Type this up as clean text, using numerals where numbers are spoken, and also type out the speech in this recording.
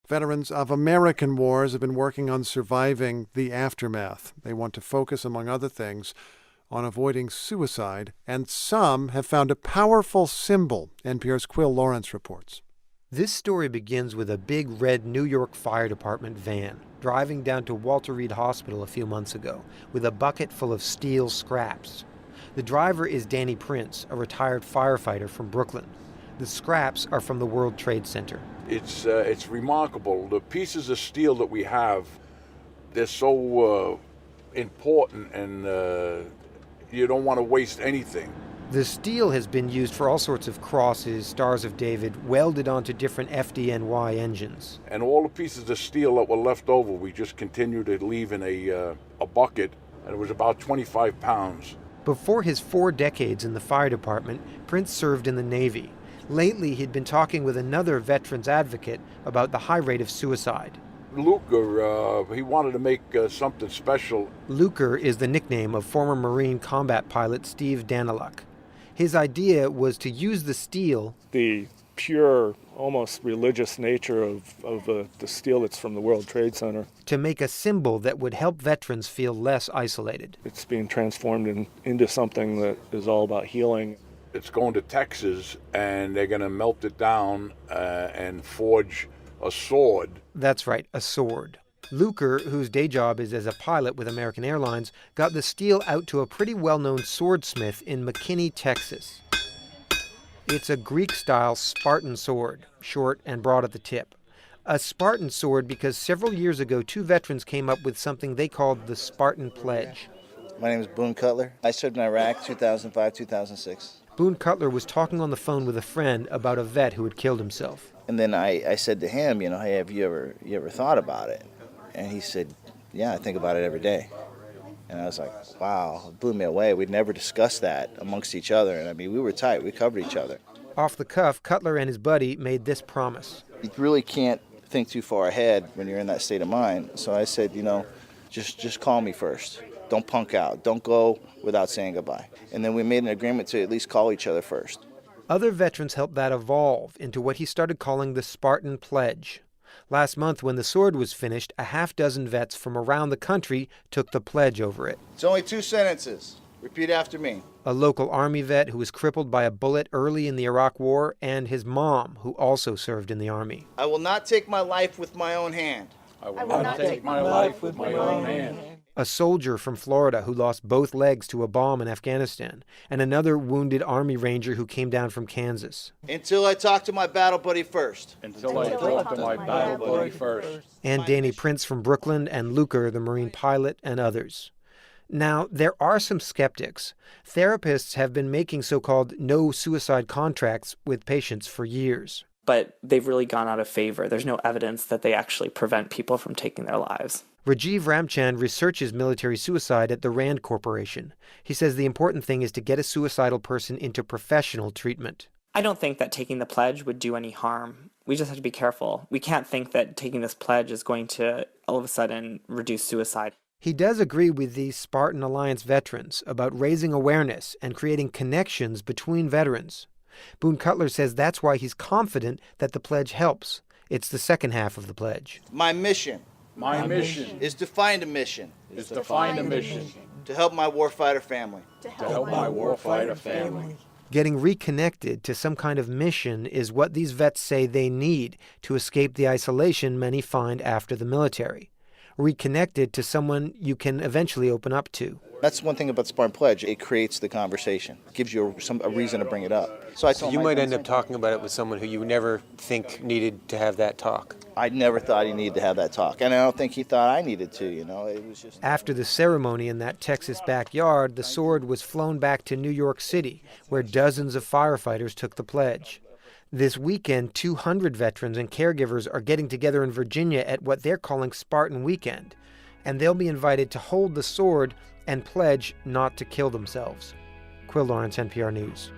Veterans of American wars have been working on surviving the aftermath. They want to focus, among other things, on avoiding suicide, and some have found a powerful symbol, NPR's Quill Lawrence reports. This story begins with a big red New York Fire Department van driving down to Walter Reed Hospital a few months ago with a bucket full of steel scraps. The driver is Danny Prince, a retired firefighter from Brooklyn. The scraps are from the World Trade Center. It's remarkable. The pieces of steel that we have, they're so important, and you don't want to waste anything. The steel has been used for all sorts of crosses, Stars of David, welded onto different FDNY engines. And all the pieces of steel that were left over, we just continued to leave in a bucket, and it was about 25 pounds. Before his 4 decades in the fire department, Prince served in the Navy. Lately, he'd been talking with another veterans advocate about the high rate of suicide. Luker, he wanted to make something special. Luker is the nickname of former Marine combat pilot Steve Daniluk. His idea was to use the steel, the pure, almost religious nature of the steel that's from the World Trade Center, to make a symbol that would help veterans feel less isolated. It's being transformed into something that is all about healing. It's going to Texas, and they're going to melt it down and forge a sword. That's right, a sword. Luker, whose day job is as a pilot with American Airlines, got the steel out to a pretty well-known swordsmith in McKinney, Texas. It's a Greek-style Spartan sword, short and broad at the tip. A Spartan sword because several years ago, 2 veterans came up with something they called the Spartan Pledge. My name is Boone Cutler. I served in Iraq 2005-2006. Boone Cutler was talking on the phone with a friend about a vet who had killed himself. And then I said to him, hey, have you ever thought about it? And he said, yeah, I think about it every day. And I was like, wow, it blew me away. We'd never discussed that amongst each other. And I mean, we were tight. We covered each other. Off the cuff, Cutler and his buddy made this promise. You really can't think too far ahead when you're in that state of mind. So I said, just call me first. Don't punk out. Don't go without saying goodbye. And then we made an agreement to at least call each other first. Other veterans helped that evolve into what he started calling the Spartan Pledge. Last month, when the sword was finished, a half-dozen vets from around the country took the pledge over it. It's only 2 sentences. Repeat after me. A local Army vet who was crippled by a bullet early in the Iraq War, and his mom, who also served in the Army. I will not take my life with my own hand. I will not take my life with my own hand. A soldier from Florida who lost both legs to a bomb in Afghanistan, and another wounded Army Ranger who came down from Kansas. Until I talk to my battle buddy first. Until I talk to my battle buddy first. And Danny Prince from Brooklyn, and Luker, the Marine pilot, and others. Now, there are some skeptics. Therapists have been making so-called no-suicide contracts with patients for years. But they've really gone out of favor. There's no evidence that they actually prevent people from taking their lives. Rajiv Ramchand researches military suicide at the Rand Corporation. He says the important thing is to get a suicidal person into professional treatment. I don't think that taking the pledge would do any harm. We just have to be careful. We can't think that taking this pledge is going to all of a sudden reduce suicide. He does agree with these Spartan Alliance veterans about raising awareness and creating connections between veterans. Boone Cutler says that's why he's confident that the pledge helps. It's the second half of the pledge. My mission is to find a mission. To help my warfighter family. Getting reconnected to some kind of mission is what these vets say they need to escape the isolation many find after the military. Reconnected to someone you can eventually open up to. That's one thing about Spartan Pledge. It creates the conversation. It gives you a reason to bring it up. So you might end up talking about it with someone who you never think needed to have that talk. I never thought he needed to have that talk. And I don't think he thought I needed to, It was just... After the ceremony in that Texas backyard, the sword was flown back to New York City, where dozens of firefighters took the pledge. This weekend, 200 veterans and caregivers are getting together in Virginia at what they're calling Spartan Weekend. And they'll be invited to hold the sword and pledge not to kill themselves. Quill Lawrence, NPR News.